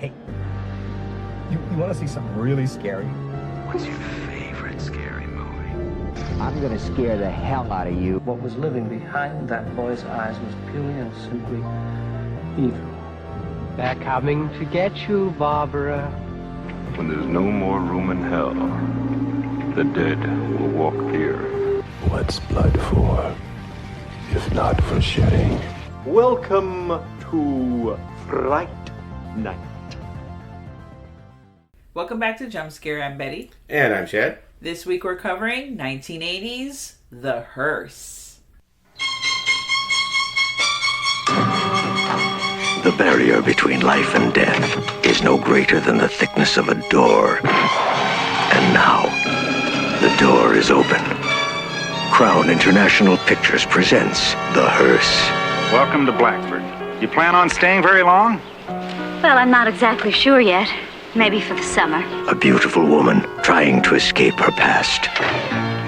Hey, you want to see something really scary? What's your favorite scary movie? I'm gonna scare the hell out of you. What was living behind that boy's eyes was purely and simply evil. They're coming to get you, Barbara. When there's no more room in hell, the dead will walk here. What's blood for, if not for shedding? Welcome to Fright Night. Welcome back to Jump Scare. I'm Betty. And I'm Shad. This week we're covering 1980's The Hearse. The barrier between life and death is no greater than the thickness of a door. And now, the door is open. Crown International Pictures presents The Hearse. Welcome to Blackford. You plan on staying very long? Well, I'm not exactly sure yet. Maybe for the summer. A beautiful woman trying to escape her past.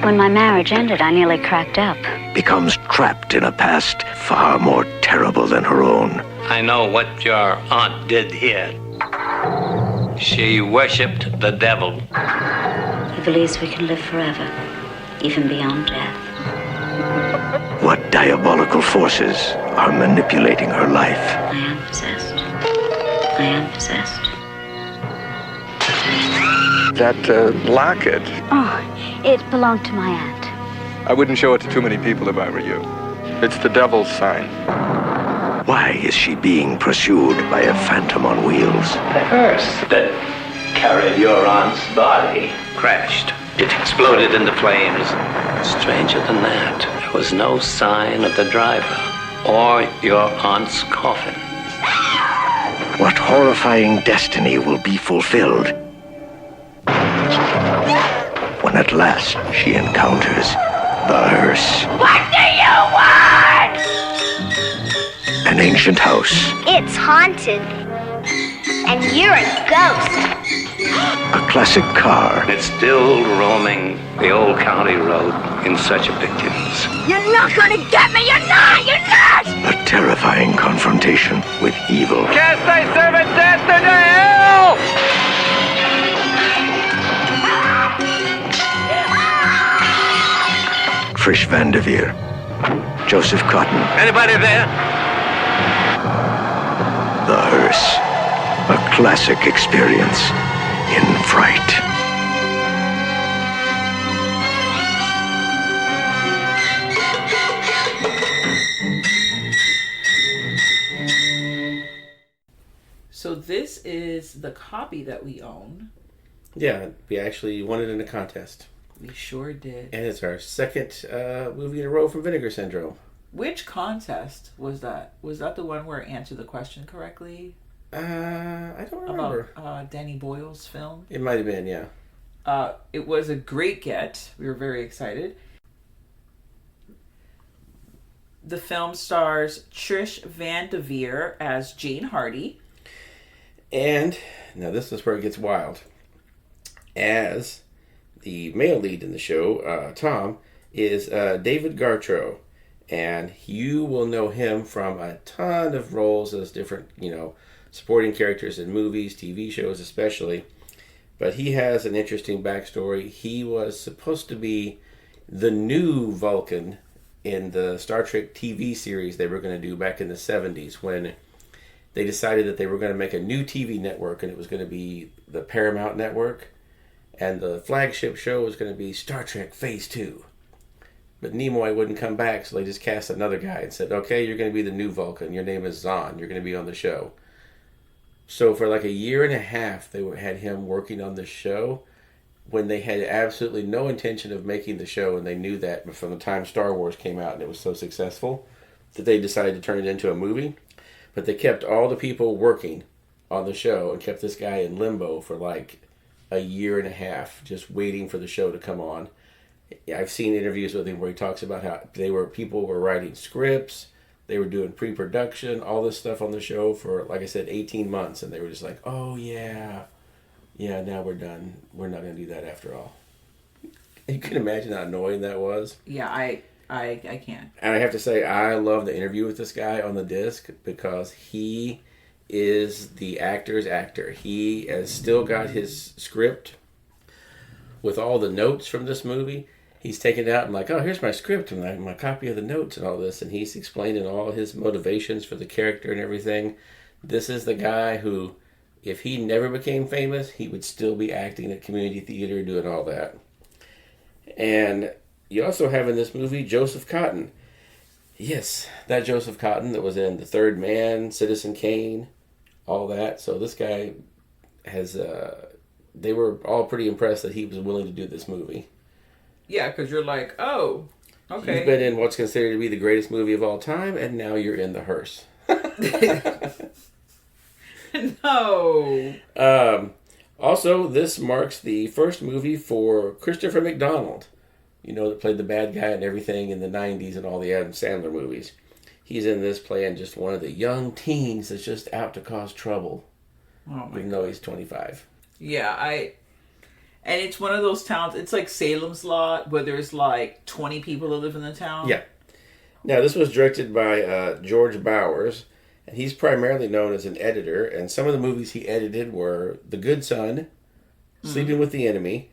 When my marriage ended, I nearly cracked up. Becomes trapped in a past far more terrible than her own. I know what your aunt did here. She worshipped the devil. He believes we can live forever, even beyond death. What diabolical forces are manipulating her life? I am possessed. I am possessed. That locket. Oh, it belonged to my aunt. I wouldn't show it to too many people if I were you. It's the devil's sign. Why is she being pursued by a phantom on wheels? The hearse that carried your aunt's body crashed. It exploded into flames. Stranger than that, there was no sign of the driver or your aunt's coffin. What horrifying destiny will be fulfilled when at last she encounters the hearse? What do you want? An ancient house. It's haunted. And you're a ghost. A classic car. It's still roaming the old county road in search of victims. You're not gonna get me! You're not! You're not! A terrifying confrontation with evil. Cast thy servant death into hell! Trish Vanderveer. Joseph Cotton. Anybody there? The Hearse. A classic experience in fright. So this is the copy that we own. Yeah, we actually won it in a contest. We sure did. And it's our second movie in a row from Vinegar Syndrome. Which contest was that? Was that the one where I answered the question correctly? I don't remember. About Danny Boyle's film? It might have been, yeah. It was a great get. We were very excited. The film stars Trish Vanderveer as Jane Hardy. And, now this is where it gets wild. As the male lead in the show, Tom, is David Gautreaux. And you will know him from a ton of roles as different, supporting characters in movies, TV shows especially. But he has an interesting backstory. He was supposed to be the new Vulcan in the Star Trek TV series they were going to do back in the 70s when they decided that they were going to make a new TV network, and it was going to be the Paramount Network. And the flagship show was going to be Star Trek Phase 2. But Nimoy wouldn't come back, so they just cast another guy and said, okay, you're going to be the new Vulcan. Your name is Zahn. You're going to be on the show. So for like a year and a half, they had him working on the show when they had absolutely no intention of making the show, and they knew that from the time Star Wars came out and it was so successful that they decided to turn it into a movie. But they kept all the people working on the show and kept this guy in limbo for like a year and a half, just waiting for the show to come on. I've seen interviews with him where he talks about how people were writing scripts, they were doing pre-production, all this stuff on the show for, like I said, 18 months, and they were just like, oh yeah, now we're done. We're not going to do that after all. You can imagine how annoying that was. Yeah, I can. And I have to say, I love the interview with this guy on the disc because he is the actor's actor. He has still got his script with all the notes from this movie. He's taken it out and like, oh, here's my script and my copy of the notes and all this. And he's explaining all his motivations for the character and everything. This is the guy who, if he never became famous, he would still be acting at community theater, doing all that. And you also have in this movie Joseph Cotten. Yes, that Joseph Cotten that was in The Third Man, Citizen Kane, all that. So this guy has, they were all pretty impressed that he was willing to do this movie. Yeah, because you're like, oh, okay. You've been in what's considered to be the greatest movie of all time, and now you're in The Hearse. No. Also, this marks the first movie for Christopher McDonald, you know, that played the bad guy and everything in the 90s and all the Adam Sandler movies. He's in this playing just one of the young teens that's just out to cause trouble, even though he's 25. Yeah, and it's one of those towns, it's like Salem's Lot, where there's like 20 people that live in the town. Yeah. Now, this was directed by George Bowers, and he's primarily known as an editor, and some of the movies he edited were The Good Son, Sleeping with the Enemy,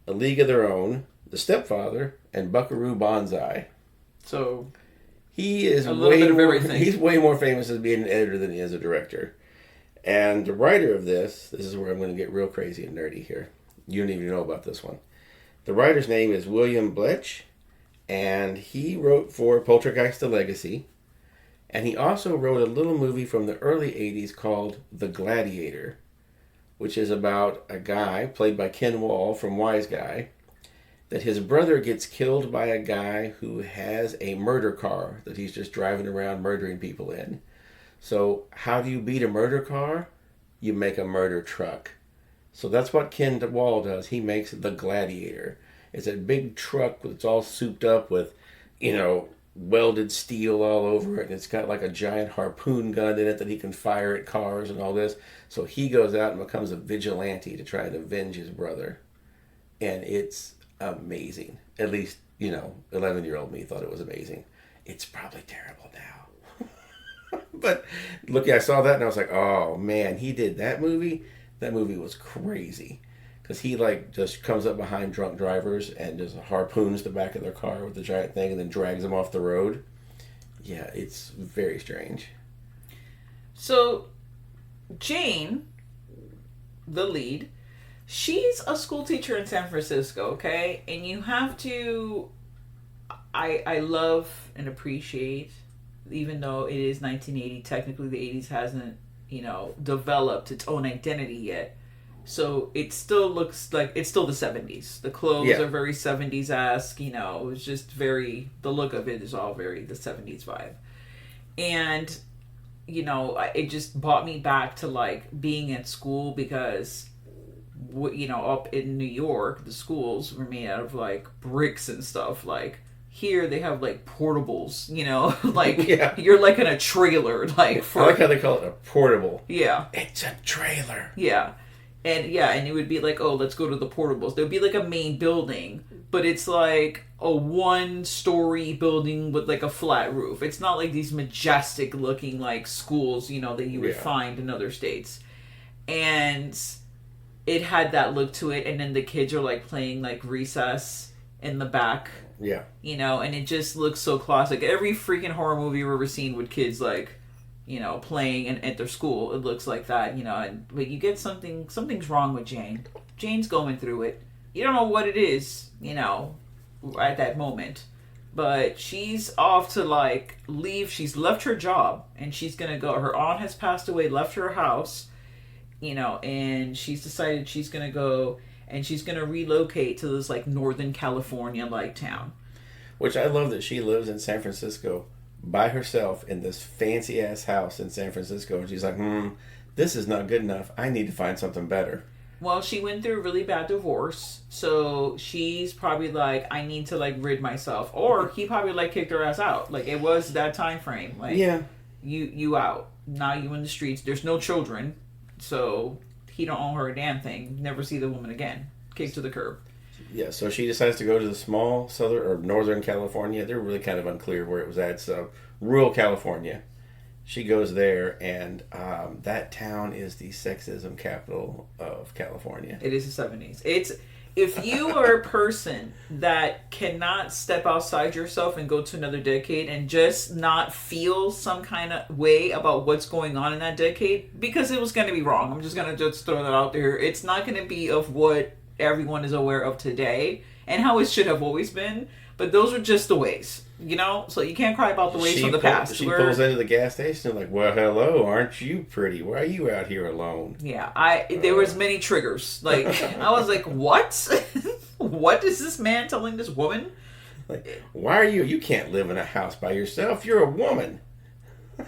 A League of Their Own, The Stepfather, and Buckaroo Banzai. So, he is a little bit of everything. He's way more famous as being an editor than he is a director. And the writer of this is where I'm going to get real crazy and nerdy here. You don't even know about this one. The writer's name is William Blech, and he wrote for Poltergeist: The Legacy. And he also wrote a little movie from the early 80s called The Gladiator, which is about a guy, played by Ken Wall from Wise Guy, that his brother gets killed by a guy who has a murder car that he's just driving around murdering people in. So how do you beat a murder car? You make a murder truck. So that's what Ken Wall does. He makes the Gladiator. It's a big truck that's all souped up with, you know, welded steel all over it. And it's got like a giant harpoon gun in it that he can fire at cars and all this. So he goes out and becomes a vigilante to try and avenge his brother. And it's amazing. At least, you know, 11-year-old me thought it was amazing. It's probably terrible now. But look, I saw that and I was like, oh man, he did that movie. That movie was crazy. Because he like just comes up behind drunk drivers and just harpoons the back of their car with the giant thing and then drags them off the road. Yeah, it's very strange. So, Jane, the lead, she's a school teacher in San Francisco, okay? And you have to... I love and appreciate, even though it is 1980, technically the 80s hasn't, you know, developed its own identity yet. So it still looks like it's still the 70s. The clothes are very 70s-esque, you know, it's just very, the look of it is all very the 70s vibe. And, you know, it just brought me back to like being at school because, you know, up in New York, the schools were made out of like bricks and stuff. Like here they have like portables, you know, like you're like in a trailer. Like I like how they call it a portable. Yeah. It's a trailer. Yeah. And it would be like, oh, let's go to the portables. There would be like a main building, but it's like a 1-story building with like a flat roof. It's not like these majestic looking like schools, you know, that you would find in other states. And it had that look to it. And then the kids are like playing like recess in the back. Yeah. You know, and it just looks so classic. Every freaking horror movie you've ever seen with kids like, you know, playing and at their school, it looks like that, you know, but you get something's wrong with Jane. Jane's going through it. You don't know what it is, you know, at that moment, but she's off to like leave. She's left her job and she's gonna go. Her aunt has passed away, left her house, you know, and she's decided she's gonna go and she's gonna relocate to this like Northern California like town. Which I love that she lives in San Francisco by herself in this fancy ass house in San Francisco, and she's like, this is not good enough. I need to find something better. Well, she went through a really bad divorce, so she's probably like, I need to like rid myself. Or he probably like kicked her ass out. Like it was that time frame. Like you out. Now you in the streets. There's no children, so he don't owe her a damn thing. Never see the woman again. Kicked to the curb. Yeah, so she decides to go to the small southern or northern California. They're really kind of unclear where it was at. So rural California, she goes there, and that town is the sexism capital of California. It is the 70s. If you are a person that cannot step outside yourself and go to another decade and just not feel some kind of way about what's going on in that decade, because it was going to be wrong. I'm just going to just throw that out there. It's not going to be of what everyone is aware of today and how it should have always been. But those are just the ways, you know? So you can't cry about the ways from the past. She pulls into the gas station and like, well, hello, aren't you pretty? Why are you out here alone? Yeah, there was many triggers. Like, I was like, what? What is this man telling this woman? Like, why are you can't live in a house by yourself. You're a woman.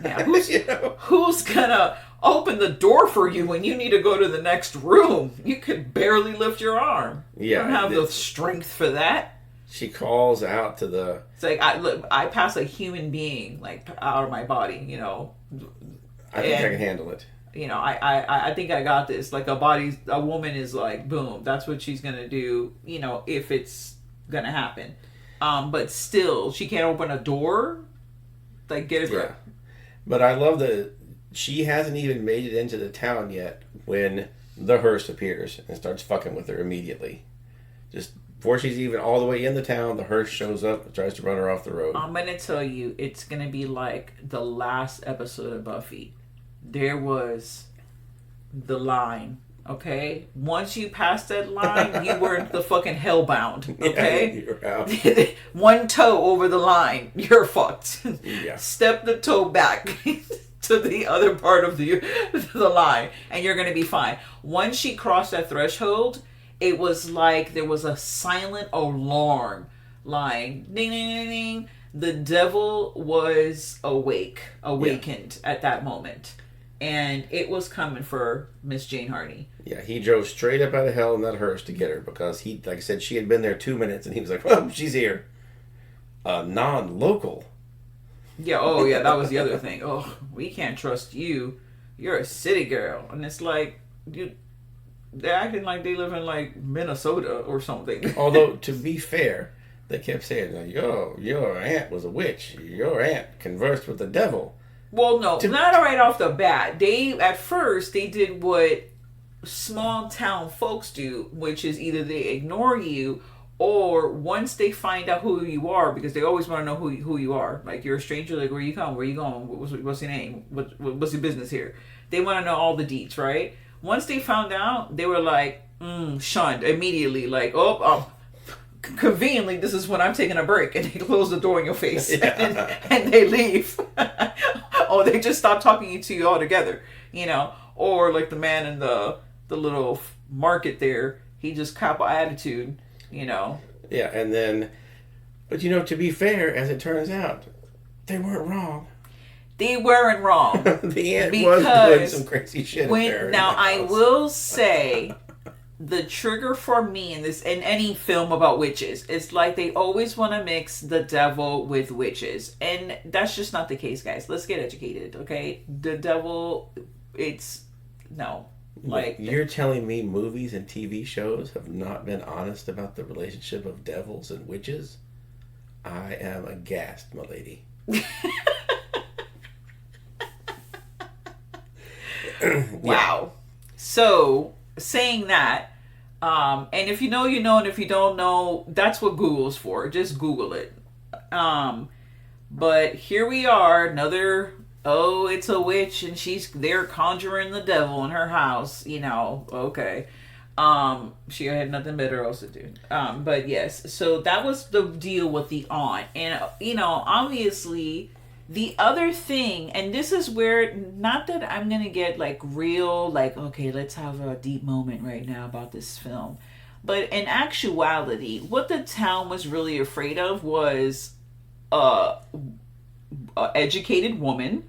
Yeah, who's gonna open the door for you when you need to go to the next room? You could barely lift your arm. Yeah, you don't have the strength for that. She calls out to the... It's like, I pass a human being, like, out of my body, you know. I think I can handle it. You know, I think I got this. Like, a woman is like, boom, that's what she's going to do, you know, if it's going to happen. But still, she can't open a door. Like, get a grip. Yeah. But I love that she hasn't even made it into the town yet when the Hearse appears and starts fucking with her immediately. Just... before she's even all the way in the town, the Hearse shows up and tries to run her off the road. I'm going to tell you, it's going to be like the last episode of Buffy. There was the line, okay? Once you passed that line, you were the fucking hellbound, okay? Yeah, you're out. One toe over the line, you're fucked. Yeah. Step the toe back to the other part of the line, and you're going to be fine. Once she crossed that threshold... it was like there was a silent alarm, like ding, ding, ding, ding. The devil was awakened at that moment, and it was coming for Miss Jane Hardy. Yeah, he drove straight up out of hell in that Hearse to get her because he, like I said, she had been there 2 minutes, and he was like, "Well, she's here, non-local." Yeah. Oh, yeah. That was the other thing. Oh, we can't trust you. You're a city girl, and it's like they're acting like they live in like Minnesota or something. Although, to be fair, they kept saying, like, your aunt was a witch. Your aunt conversed with the devil. Well, no, not right off the bat. At first, they did what small town folks do, which is either they ignore you or once they find out who you are, because they always want to know who you are. Like, you're a stranger, like, where you come? Where you going? What's your name? What's your business here? They want to know all the deets, right? Once they found out, they were like, shunned immediately. Like, conveniently, this is when I'm taking a break. And they close the door in your face. Yeah. and they leave. Or they just stop talking to you altogether. You know? Or like the man in the little market there, he just cop attitude, you know? Yeah, and then... but, you know, to be fair, as it turns out, they weren't wrong. They weren't wrong. The aunt was doing some crazy shit. Now, I will say, the trigger for me in any film about witches, it's like they always want to mix the devil with witches. And that's just not the case, guys. Let's get educated, okay? The devil, no. Like, you're telling me movies and TV shows have not been honest about the relationship of devils and witches? I am aghast, my lady. Wow. So, saying that, and if you know, you know, and if you don't know, that's what Google's for. Just Google it. But here we are, another, it's a witch, and they're conjuring the devil in her house, you know, okay. She had nothing better else to do. But yes, so that was the deal with the aunt. And, you know, obviously... the other thing, and this is where, not that I'm going to get like real, like, okay, let's have a deep moment right now about this film. But in actuality, what the town was really afraid of was a educated woman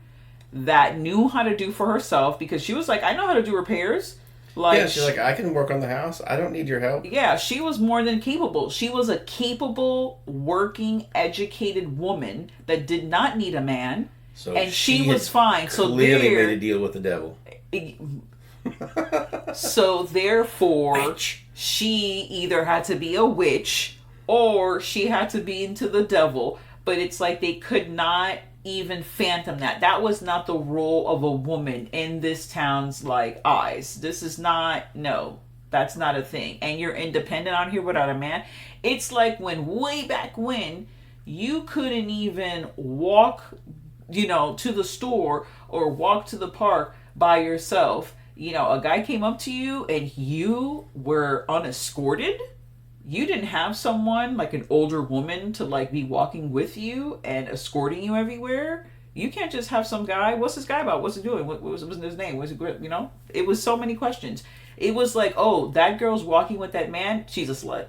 that knew how to do for herself, because she was like, I know how to do repairs. Like, yeah, she's like, I can work on the house. I don't need your help. Yeah, she was more than capable. She was a capable, working, educated woman that did not need a man. So and she was fine. So clearly made a deal with the devil. So therefore, she either had to be a witch or she had to be into the devil. But it's like they could not even fathom that. That was not the role of a woman in this town's like eyes. This is not, no, that's not a thing. And you're independent out here without a man. It's like when way back when you couldn't even walk, you know, to the store or walk to the park by yourself. You know, a guy came up to you and you were unescorted. You didn't have someone like an older woman to like be walking with you and escorting you everywhere. You can't just have some guy. What's this guy about? What's he doing? What was his name? Was it, you know? It was so many questions. It was like, oh, that girl's walking with that man. She's a slut.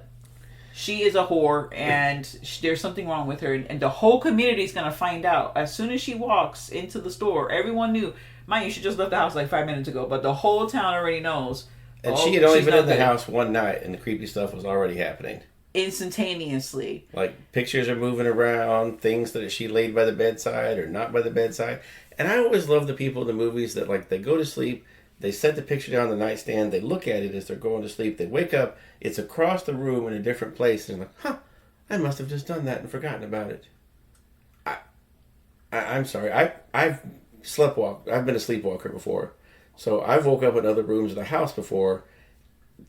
She is a whore, and there's something wrong with her. And the whole community is gonna find out as soon as she walks into the store. Everyone knew. Mind you, she just left the house like 5 minutes ago, but the whole town already knows. And she had only been in the house one night, and the creepy stuff was already happening. Instantaneously. Like, pictures are moving around, things that she laid by the bedside or not by the bedside. And I always love the people in the movies that, like, they go to sleep, they set the picture down on the nightstand, they look at it as they're going to sleep, they wake up, it's across the room in a different place, and they're like, huh, I must have just done that and forgotten about it. I'm sorry, I've sleptwalked, I've been a sleepwalker before. So I've woke up in other rooms of the house before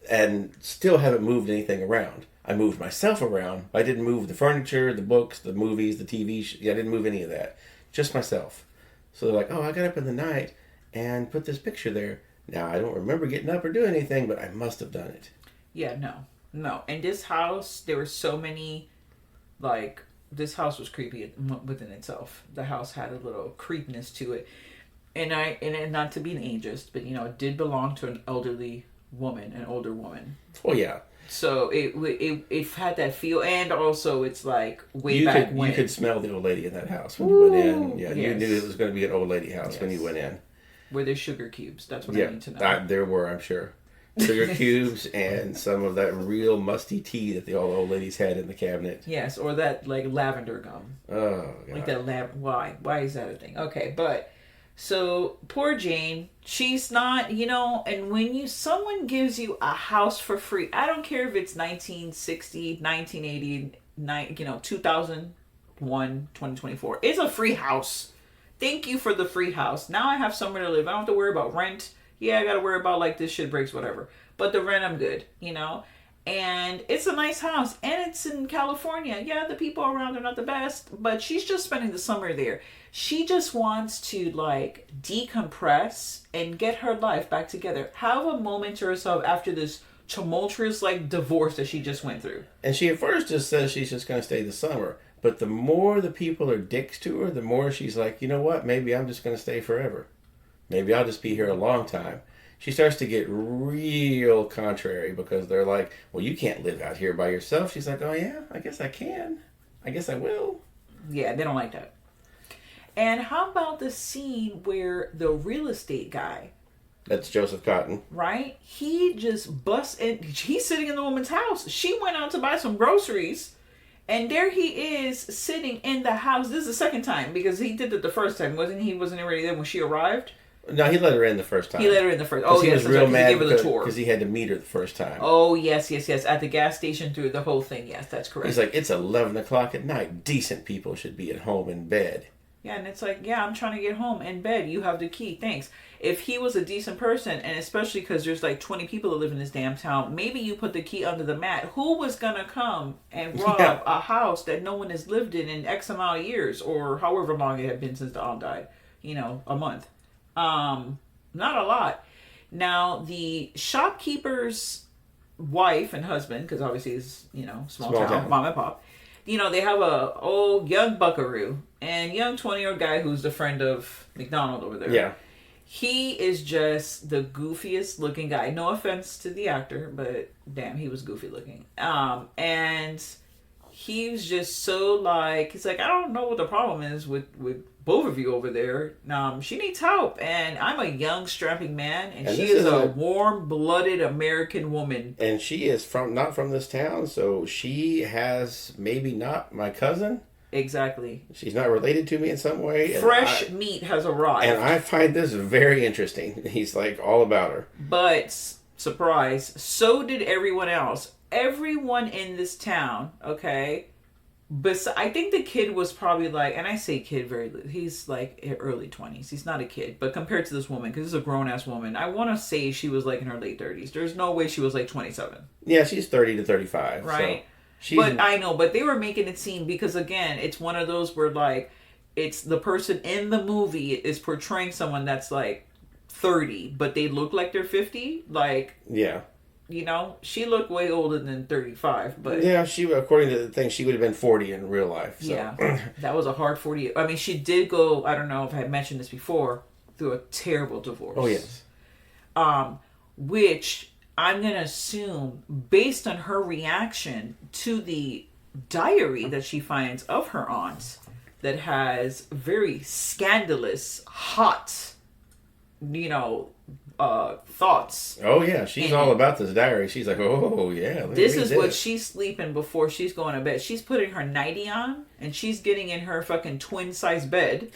and still haven't moved anything around. I moved myself around. I didn't move the furniture, the books, the movies, the TV. I didn't move any of that. Just myself. So they're like, oh, I got up in the night and put this picture there. Now, I don't remember getting up or doing anything, but I must have done it. Yeah, no. In this house, there were so many, like, this house was creepy within itself. The house had a little creepiness to it. And not to be an ageist, but, you know, it did belong to an elderly woman, an older woman. Oh, yeah. So it had that feel, and also it's like back when. You could smell the old lady in that house when you went in. Yeah, yes. You knew it was going to be an old lady house when you went in. Were there sugar cubes? That's what I need to know. There were, I'm sure. Sugar cubes and some of that real musty tea that the old ladies had in the cabinet. Yes, or that, like, lavender gum. Oh, God. Like that why is that a thing? Okay, but... So, poor Jane, she's not, you know, and when someone gives you a house for free, I don't care if it's 1960, 1980, you know, 2001, 2024. It's a free house. Thank you for the free house. Now I have somewhere to live. I don't have to worry about rent. Yeah, I got to worry about, like, this shit breaks, whatever. But the rent, I'm good, you know? And it's a nice house. And it's in California. Yeah, the people around are not the best. But she's just spending the summer there. She just wants to, like, decompress and get her life back together. Have a moment to herself after this tumultuous, like, divorce that she just went through. And she at first just says she's just going to stay the summer. But the more the people are dicks to her, the more she's like, you know what? Maybe I'm just going to stay forever. Maybe I'll just be here a long time. She starts to get real contrary because they're like, well, you can't live out here by yourself. She's like, oh, yeah, I guess I can. I guess I will. Yeah, they don't like that. And how about the scene where the real estate guy... That's Joseph Cotton. Right? He just busts in. He's sitting in the woman's house. She went out to buy some groceries. And there he is sitting in the house. This is the second time because he did it the first time. Wasn't already there when she arrived? No, he let her in the first time. He let her in the first. Oh, he yes, was real mad he gave her the tour because he had to meet her the first time. Oh, yes. At the gas station through the whole thing. Yes, that's correct. He's like, it's 11 o'clock at night. Decent people should be at home in bed. Yeah, and it's like, yeah, I'm trying to get home in bed. You have the key. Thanks. If he was a decent person, and especially because there's like 20 people that live in this damn town, maybe you put the key under the mat. Who was going to come and rob a house that no one has lived in X amount of years or however long it had been since the aunt died? You know, a month. Not a lot. Now, the shopkeeper's wife and husband, because obviously it's, you know, small town, mom and pop, you know, they have a old young buckaroo and young 20-year-old guy who's the friend of McDonald over there. Yeah. He is just the goofiest looking guy. No offense to the actor, but damn, he was goofy looking. And he was just so like, he's like, I don't know what the problem is with both of you over there. She needs help, and I'm a young, strapping man, and she is a warm-blooded American woman. And she is not from this town, so she has maybe not my cousin. Exactly. She's not related to me in some way. Fresh meat has arrived. And I find this very interesting. He's like all about her. But, surprise, so did everyone else. Everyone in this town, okay, But I think the kid was probably like, and I say kid he's like early 20s. He's not a kid, but compared to this woman, because this is a grown ass woman, I want to say she was like in her late 30s. There's no way she was like 27. Yeah, she's 30 to 35. Right. So but I know, but they were making it seem, because again, it's one of those where like, it's the person in the movie is portraying someone that's like 30, but they look like they're 50. Like, yeah. You know, she looked way older than 35, but... Yeah, she, according to the thing, she would have been 40 in real life. So. Yeah, that was a hard 40... I mean, she did go, I don't know if I had mentioned this before, through a terrible divorce. Oh, yes. Which, I'm going to assume, based on her reaction to the diary that she finds of her aunt, that has very scandalous, hot, you know... thoughts. Oh yeah, she's all about this diary. She's like, oh yeah. This is what she's sleeping before she's going to bed. She's putting her nightie on and she's getting in her fucking twin size bed.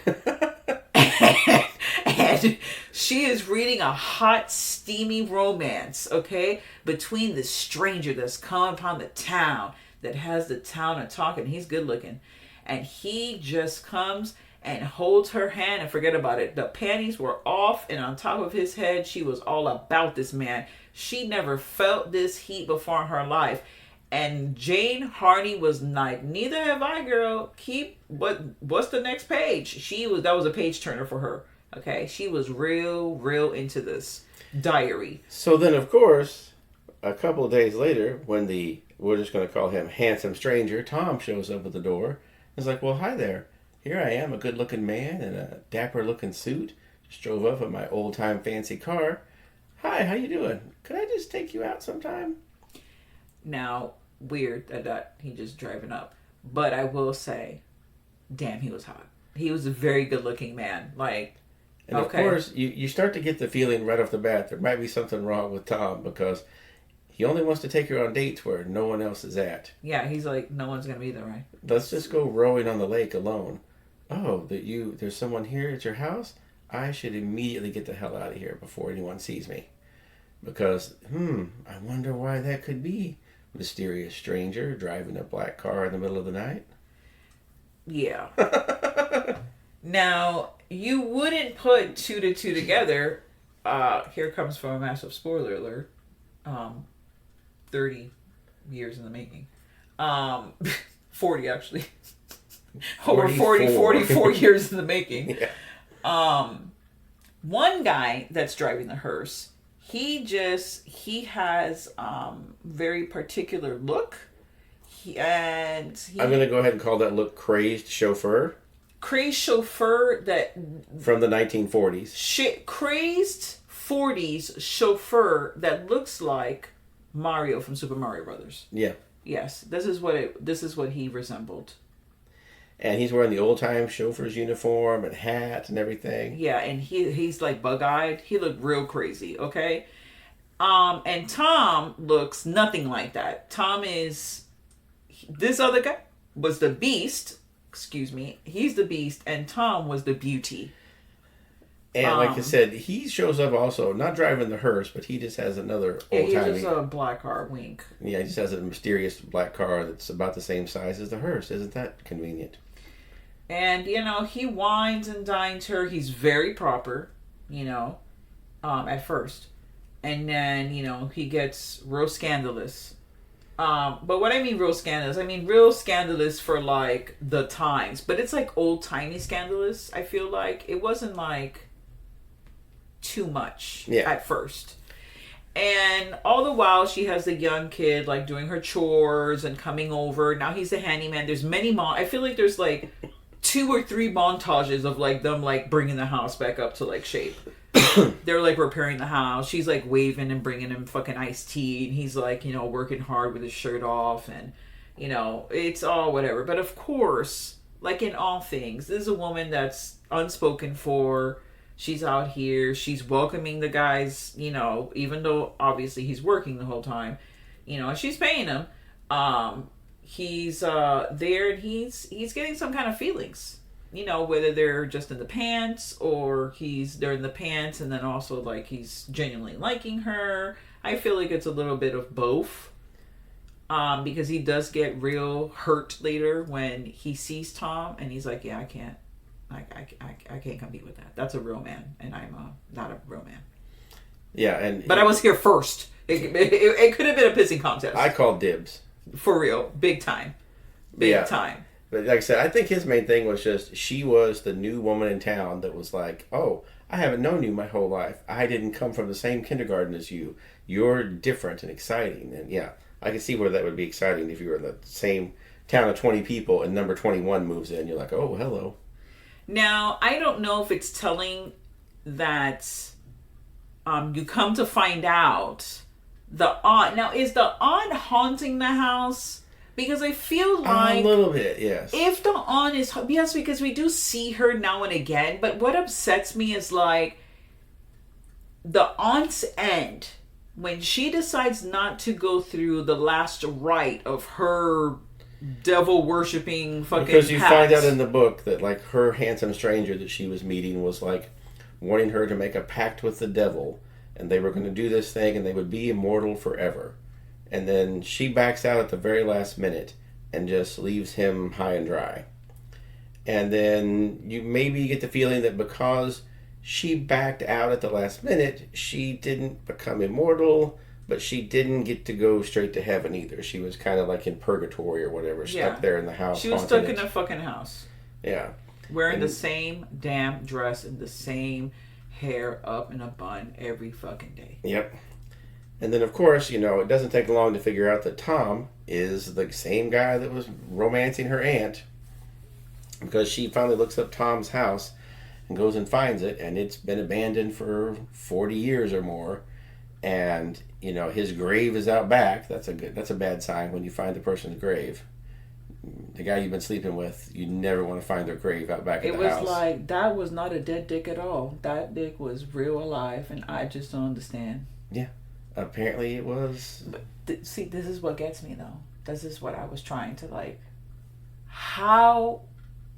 And she is reading a hot, steamy romance, okay, between the stranger that's come upon the town, that has the town a talking. He's good looking, and he just comes and holds her hand and forget about it. The panties were off and on top of his head. She was all about this man. She never felt this heat before in her life. And Jane Harney was like, neither have I, girl. What's the next page? That was a page turner for her. Okay. She was real into this diary. So then, of course, a couple of days later, when we're just going to call him handsome stranger, Tom shows up at the door. It's like, well, hi there. Here I am, a good-looking man in a dapper-looking suit. Just drove up in my old-time fancy car. Hi, how you doing? Could I just take you out sometime? Now, weird that he just driving up. But I will say, damn, he was hot. He was a very good-looking man. Like, and of course, you start to get the feeling right off the bat there might be something wrong with Tom, because he only wants to take her on dates where no one else is at. Yeah, he's like, no one's going to be there, right? Let's just go rowing on the lake alone. Oh, there's someone here at your house? I should immediately get the hell out of here before anyone sees me. Because, I wonder why that could be. Mysterious stranger driving a black car in the middle of the night? Yeah. Now, you wouldn't put 2 to 2 together. Here comes from a massive spoiler alert. 30 years in the making. 40 actually. Over 44 years in the making. Yeah. One guy that's driving the hearse, he has very particular look. I'm going to go ahead and call that look crazed chauffeur. Crazed chauffeur that... From the 1940s. Crazed 40s chauffeur that looks like Mario from Super Mario Brothers. Yeah. Yes, this is what he resembled. And he's wearing the old-time chauffeur's uniform and hat and everything. Yeah, and he's like bug-eyed. He looked real crazy, okay? And Tom looks nothing like that. This other guy was the Beast. Excuse me. He's the Beast, and Tom was the Beauty. And like I said, he shows up also, not driving the hearse, but he just has another old-timey... Yeah, he has a black car, wink. Yeah, he just has a mysterious black car that's about the same size as the hearse. Isn't that convenient? And, he wines and dines her. He's very proper, at first. And then, he gets real scandalous. But what I mean real scandalous for, like, the times. But it's, like, old-timey scandalous, I feel like. It wasn't, like, too much at first. And all the while, she has the young kid, like, doing her chores and coming over. Now he's the handyman. There's many I feel like there's, like... 2 or 3 montages of like them like bringing the house back up to like shape. They're like repairing the house. She's like waving and bringing him fucking iced tea, and he's like working hard with his shirt off, and it's all whatever. But of course, like in all things, this is a woman that's unspoken for. She's out here. She's welcoming the guys. Even though obviously he's working the whole time. And she's paying him. He's there, and he's getting some kind of feelings, whether they're just in the pants or they're in the pants and then also like he's genuinely liking her. I feel like it's a little bit of both. because he does get real hurt later when he sees Tom, and he's like, yeah, I can't compete with that. That's a real man, and I'm not a real man. Yeah, but I was here first. It could have been a pissing contest. I called dibs. For real. Big time. Big time. But like I said, I think his main thing was just she was the new woman in town that was like, oh, I haven't known you my whole life. I didn't come from the same kindergarten as you. You're different and exciting. And yeah, I can see where that would be exciting if you were in the same town of 20 people and number 21 moves in. You're like, oh, hello. Now, I don't know if it's telling that you come to find out the aunt. Now, is the aunt haunting the house? Because I feel like... a little bit, yes. If the aunt is... Yes, because we do see her now and again. But what upsets me is like the aunt's end. When she decides not to go through the last rite of her devil worshipping fucking because you pact. find out in the book that like her handsome stranger that she was meeting was like wanting her to make a pact with the devil, and they were going to do this thing and they would be immortal forever. And then she backs out at the very last minute and just leaves him high and dry. And then you maybe get the feeling that because she backed out at the last minute, she didn't become immortal, but she didn't get to go straight to heaven either. She was kind of like in purgatory or whatever, stuck there in the house. She was stuck in a fucking house. Yeah. Wearing the same damn dress and the same hair up in a bun every fucking day. Yep. And then, of course, you know, it doesn't take long to figure out that Tom is the same guy that was romancing her aunt, because she finally looks up Tom's house and goes and finds it, and it's been abandoned for 40 years or more. And, you know, his grave is out back. That's a bad sign when you find the person's grave. The guy you've been sleeping with, you never want to find their grave out back of the house. It was like, that was not a dead dick at all. That dick was real alive, and I just don't understand. Yeah. Apparently it was. But see, this is what gets me, though. This is what I was trying to, like, how,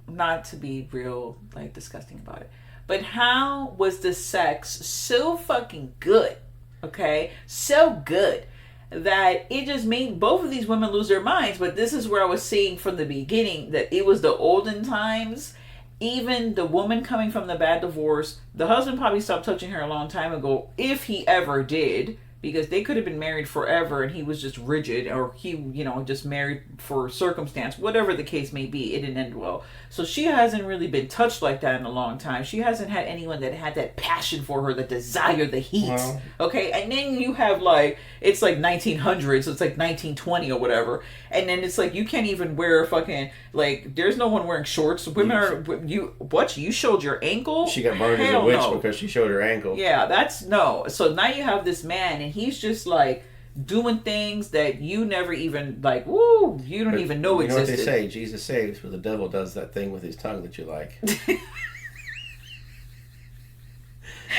not to be real, like, disgusting about it, but how was the sex so fucking good, okay? So good that it just made both of these women lose their minds. But this is where I was saying from the beginning that it was the olden times. Even the woman coming from the bad divorce, the husband probably stopped touching her a long time ago, if he ever did, because they could have been married forever and he was just rigid, or he, you know, just married for circumstance, whatever the case may be. It didn't end well. So she hasn't really been touched like that in a long time. She hasn't had anyone that had that passion for her, that desire, the heat. Wow. Okay, and then you have like, it's like 1900s, so it's like 1920 or whatever, and then it's like you can't even wear fucking, like, there's no one wearing shorts. Women are, you showed your ankle? She got burned as a witch because she showed her ankle. Yeah, that's no. So now you have this man, and he's just like doing things that you never even, like, woo, you don't even know existed. You know what they say, Jesus saves, but the devil does that thing with his tongue that you like.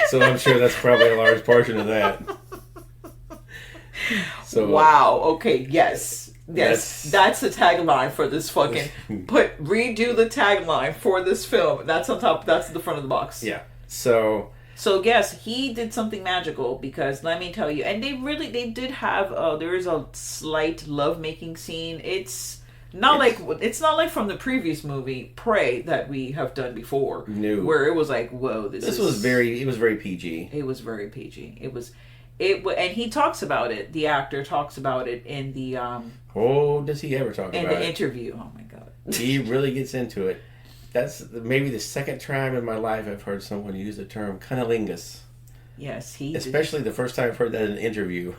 So I'm sure that's probably a large portion of that. So wow, okay, yes, that's the tagline for this fucking, redo the tagline for this film. That's on top, that's the front of the box. Yeah, so yes, he did something magical, because let me tell you, and they did have there is a slight lovemaking scene. It's not like from the previous movie Prey that we have done before. No. Where it was like, whoa, it was very PG. It was very PG. And he talks about it. The actor talks about it in the does he ever talk about it? In the interview. Oh my god. He really gets into it. That's maybe the second time in my life I've heard someone use the term cunnilingus. Yes, especially the first time I've heard that in an interview.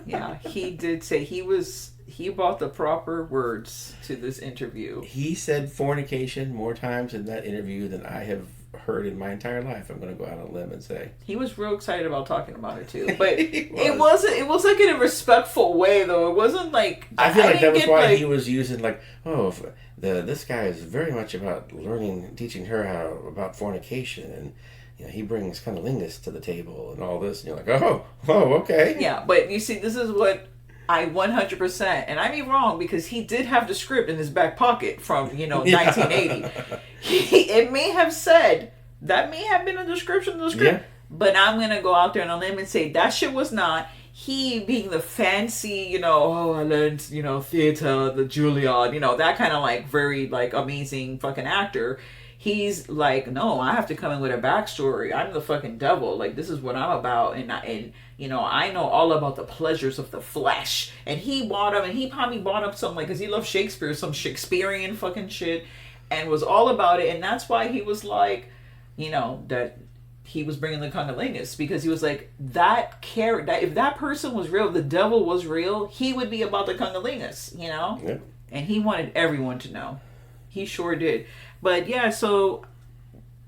Yeah, he did say he brought the proper words to this interview. He said fornication more times in that interview than I have heard in my entire life. I'm going to go out on a limb and say he was real excited about talking about it too, but it was like in a respectful way, though. It wasn't like, I feel like that was why he was using like, this guy is very much about teaching her about fornication, and you know, he brings cunnilingus to the table and all this, and you're like, oh, okay. Yeah, but you see, this is what I 100%, and I mean wrong, because he did have the script in his back pocket from 1980. It may have said, that may have been a description of the script, but I'm gonna go out there on a limb and say that shit was not. he being the fancy, you know, oh, I learned, you know, theater, the Juilliard, you know, that kind of like very like amazing fucking actor. He's like, no, I have to come in with a backstory. I'm the fucking devil. Like, this is what I'm about. And you know, I know all about the pleasures of the flesh. And he bought him, and he probably bought up something like, because he loved Shakespeare, some Shakespearean fucking shit, and was all about it. And that's why he was like, you know, that he was bringing the cunnilingus, because he was like, that if that person was real, the devil was real, he would be about the cunnilingus, you know? Yeah. And he wanted everyone to know. He sure did. But yeah, so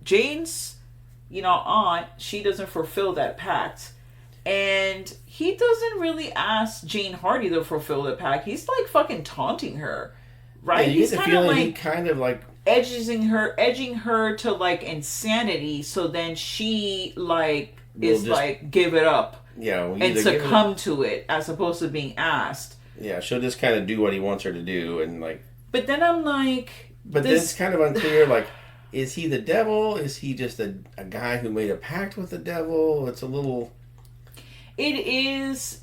Jane's, you know, aunt, she doesn't fulfill that pact. And he doesn't really ask Jane Hardy to fulfill the pact. He's like fucking taunting her. Right? Yeah, He's get the kind of feeling like he kind of like edging her to like insanity, so then she like is just, like give it up, yeah, and succumb to it as opposed to being asked. Yeah, she'll just kind of do what he wants her to do, and like. But then I'm like, but then it's kind of unclear. Like, is he the devil? Is he just a guy who made a pact with the devil? It's a little. It is.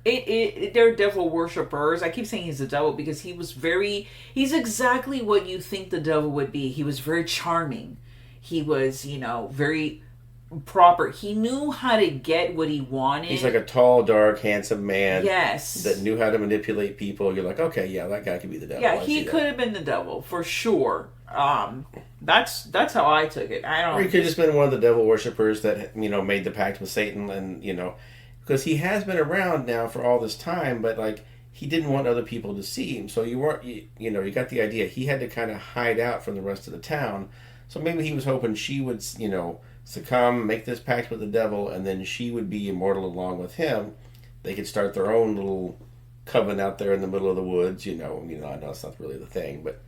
They're devil worshippers. I keep saying he's the devil because he's exactly what you think the devil would be. He was very charming. He was, you know, very proper. He knew how to get what he wanted. He's like a tall, dark, handsome man. Yes. That knew how to manipulate people. You're like, okay, yeah, that guy could be the devil. Yeah, he could have been the devil for sure. That's how I took it. Or he could have just been one of the devil worshippers that, you know, made the pact with Satan, and, you know. Because he has been around now for all this time, but like he didn't want other people to see him. So you got the idea. He had to kind of hide out from the rest of the town. So maybe he was hoping she would, you know, succumb, make this pact with the devil, and then she would be immortal along with him. They could start their own little coven out there in the middle of the woods. You know, I know it's not really the thing, but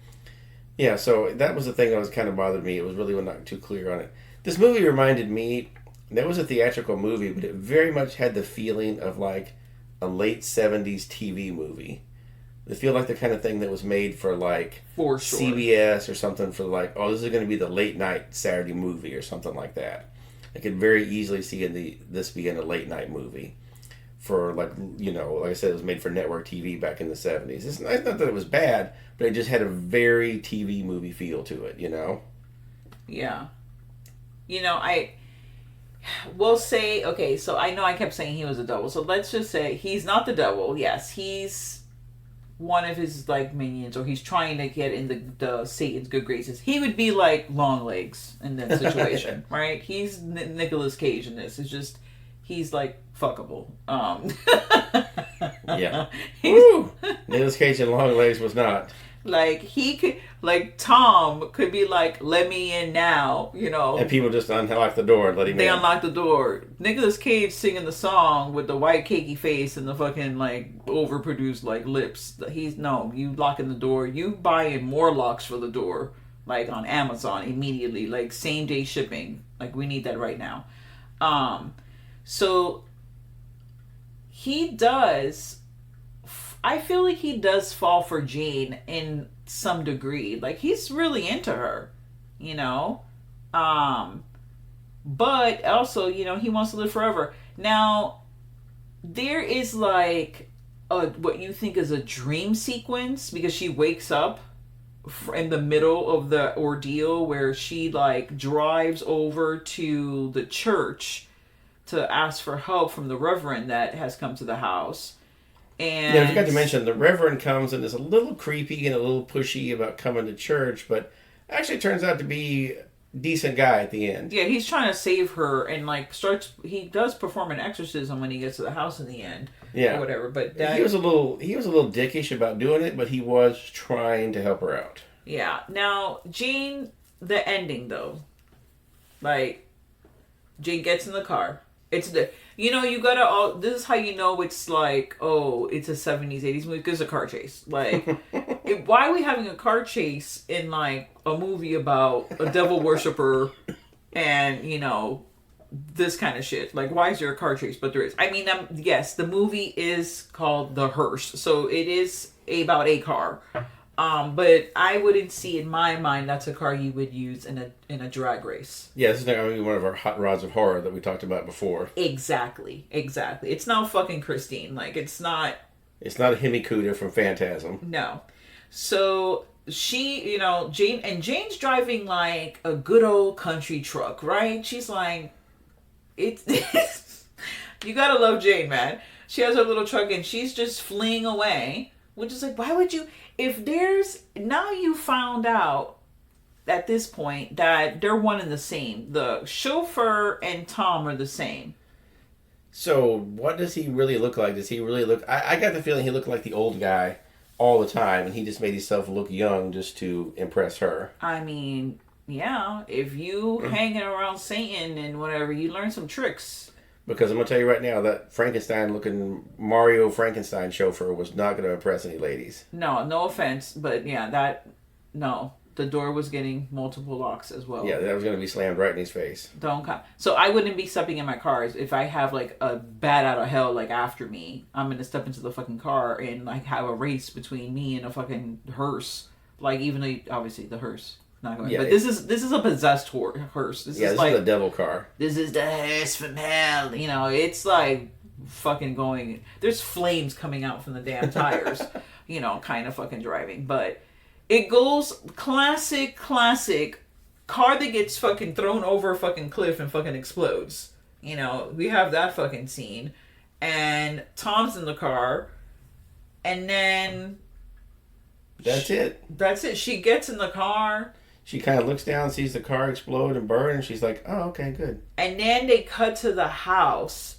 yeah. So that was the thing that was kind of bothered me. It was really not too clear on it. This movie reminded me. That was a theatrical movie, but it very much had the feeling of like a late 70s TV movie. It feel like the kind of thing that was made for like for sure. CBS or something, for like, oh, this is going to be the late night Saturday movie or something like that. I could very easily see this being a late night movie for like, you know, like I said, it was made for network TV back in the 70s. It's not that it was bad, but it just had a very TV movie feel to it, you know? Yeah. You know, we'll say, okay, so I know I kept saying he was a devil, so let's just say he's not the devil. Yes, he's one of his like minions, or he's trying to get in the Satan's good graces. He would be like Longlegs in that situation. Right? He's Nicolas Cage in this. It's just he's like fuckable. Yeah. Woo! Nicolas Cage in Longlegs was not. Like, he could, like, Tom could be like, let me in now, you know. And people just unlock the door and let him in. They unlock the door. Nicolas Cage singing the song with the white cakey face and the fucking, like, overproduced, like, lips. You locking the door. You buying more locks for the door, like, on Amazon immediately. Like, same day shipping. Like, we need that right now. So, he does... I feel like he does fall for Jane in some degree. Like, he's really into her, you know? But also, you know, he wants to live forever. Now, there is like what you think is a dream sequence, because she wakes up in the middle of the ordeal where she like drives over to the church to ask for help from the reverend that has come to the house. And yeah, I forgot to mention, the Reverend comes and is a little creepy and a little pushy about coming to church, but actually turns out to be a decent guy at the end. Yeah, he's trying to save her and like he does perform an exorcism when he gets to the house in the end. Yeah. Or whatever. But he was a little dickish about doing it, but he was trying to help her out. Yeah. Now, Jane, the ending though. Like, Jane gets in the car. It's the, you know, you gotta, this is how you know it's like, oh, it's a 70s, 80s movie, because it's a car chase. Like, why are we having a car chase in, like, a movie about a devil worshiper and, you know, this kind of shit? Like, why is there a car chase? But there is. I mean, yes, the movie is called The Hearse, so it is about a car. But I wouldn't see, in my mind, that's a car you would use in a drag race. Yeah, this is not one of our hot rods of horror that we talked about before. Exactly. It's not fucking Christine. Like, it's not... It's not a Hemi Cuda from Phantasm. No. So, she, Jane's driving, like, a good old country truck, right? She's like... It's... You gotta love Jane, man. She has her little truck, and she's just fleeing away. Which is like, why would you... If there's... Now you found out at this point that they're one and the same. The chauffeur and Tom are the same. So, what does he really look like? Does he really look... I got the feeling he looked like the old guy all the time, and he just made himself look young just to impress her. I mean, yeah. If you hanging around Satan and whatever, you learn some tricks. Because I'm going to tell you right now, that Frankenstein-looking Mario Frankenstein chauffeur was not going to impress any ladies. No offense, but yeah, no. The door was getting multiple locks as well. Yeah, that was going to be slammed right in his face. So I wouldn't be stepping in my cars. If I have, like, a bat out of hell, like, after me, I'm going to step into the fucking car and, like, have a race between me and a fucking hearse. Like, even though, obviously, the hearse. Not going. Yeah, but this is a possessed hearse. This is a devil car. This is the hearse from hell. It's like fucking going. There's flames coming out from the damn tires. Kind of fucking driving. But it goes classic car that gets fucking thrown over a fucking cliff and fucking explodes. We have that fucking scene, and Tom's in the car, and then that's it. She gets in the car. She kind of looks down, sees the car explode and burn, and she's like, oh, okay, good. And then they cut to the house,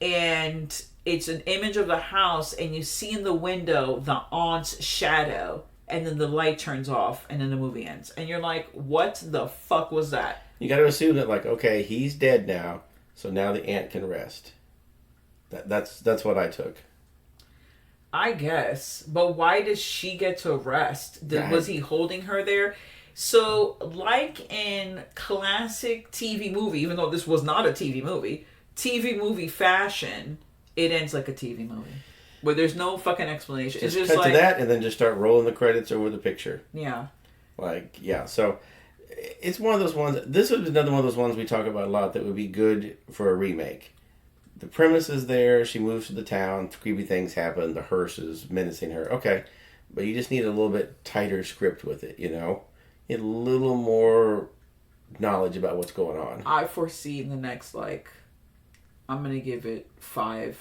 and it's an image of the house, and you see in the window the aunt's shadow, and then the light turns off, and then the movie ends. And you're like, what the fuck was that? You got to assume that, like, okay, he's dead now, so now the aunt can rest. That's what I took. I guess. But why does she get to rest? Was he holding her there? So, like in classic TV movie, even though this was not a TV movie fashion, it ends like a TV movie. Where there's no fucking explanation. Just it's just cut to that and then just start rolling the credits over the picture. Yeah. So it's one of those ones. This was another one of those ones we talk about a lot that would be good for a remake. The premise is there. She moves to the town. Creepy things happen. The hearse is menacing her. Okay. But you just need a little bit tighter script with it, Get a little more knowledge about what's going on. I foresee in the next, I'm going to give it 5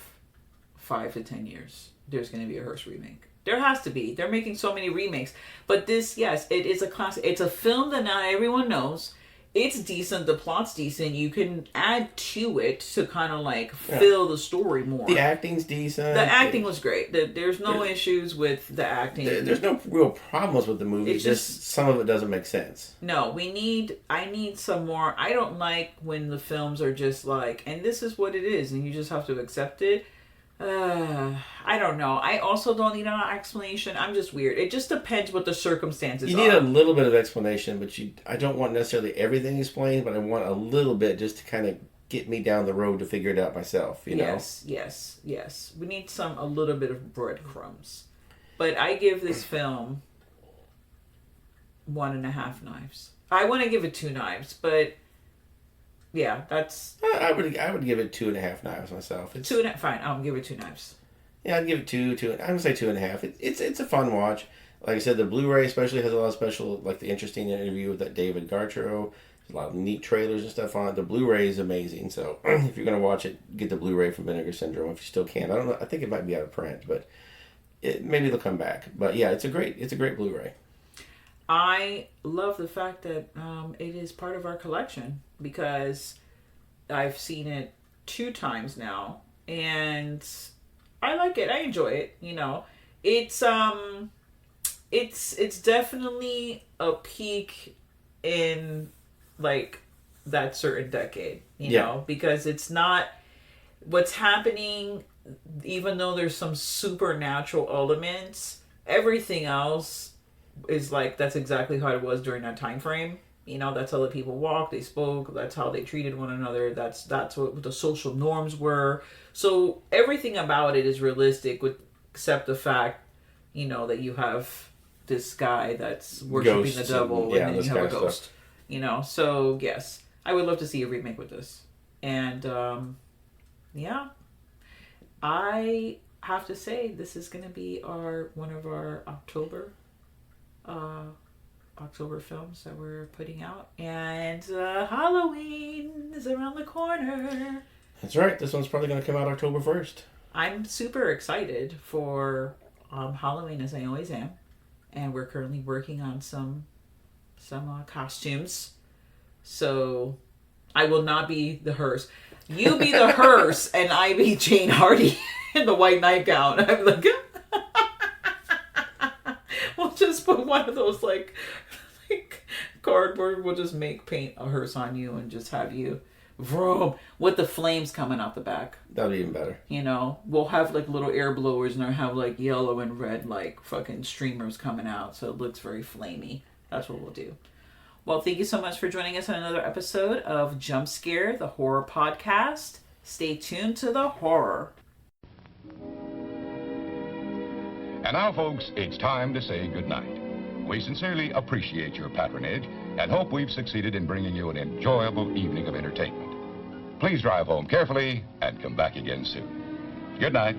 to 10 years. There's going to be a Hearse remake. There has to be. They're making so many remakes. But this, yes, it is a classic. It's a film that not everyone knows. It's decent. The plot's decent. You can add to it to kind of fill the story more. The acting's decent. The acting was great. There's no issues with the acting. There's no real problems with the movie. It's just some of it doesn't make sense. No, I need some more. I don't like when the films are just and this is what it is, and you just have to accept it. I don't know. I also don't need an explanation. I'm just weird. It just depends what the circumstances are. You need a little bit of explanation, but I don't want necessarily everything explained, but I want a little bit just to kind of get me down the road to figure it out myself, Yes. We need a little bit of breadcrumbs. But I give this film 1.5 knives. I want to give it 2 knives, but yeah, that's... I would give it 2.5 knives myself. Fine, I'll give it 2 knives. Yeah, I'd give it 2. I'm gonna say 2.5. It's a fun watch. Like I said, the Blu-ray especially has a lot of special, like the interesting interview with that David Gautreaux. There's a lot of neat trailers and stuff on it. The Blu-ray is amazing. So if you're gonna watch it, get the Blu-ray from Vinegar Syndrome if you still can. I don't know. I think it might be out of print, but maybe they'll come back. But yeah, it's a great Blu-ray. I love the fact that it is part of our collection because I've seen it 2 times now, and I like it. I enjoy it. It's definitely a peak in that certain decade. You know, because it's not what's happening. Even though there's some supernatural elements, everything else is that's exactly how it was during that time frame. That's how the people walked, they spoke, that's how they treated one another, that's what the social norms were. So everything about it is realistic, except the fact, that you have this guy that's worshiping Ghosts the devil, and and then this you have a kind of ghost. stuff. You know, so yes, I would love to see a remake with this. And yeah, I have to say this is going to be one of our October films that we're putting out, and Halloween is around the corner. That's right. This one's probably going to come out October 1st. I'm super excited for Halloween, as I always am, and we're currently working on some costumes. So I will not be the Hearse. You be the Hearse, and I be Jane Hardy in the white nightgown. I'm like, we'll just put one of those like cardboard. We'll just paint a hearse on you and just have you vroom with the flames coming out the back. That'd be even better. You know, we'll have like little air blowers and I'll have like yellow and red like fucking streamers coming out, so it looks very flamey. That's what we'll do. Well, thank you so much for joining us on another episode of Jump Scare, the horror podcast. Stay tuned to the horror. And now, folks, it's time to say goodnight. We sincerely appreciate your patronage and hope we've succeeded in bringing you an enjoyable evening of entertainment. Please drive home carefully and come back again soon. Good night.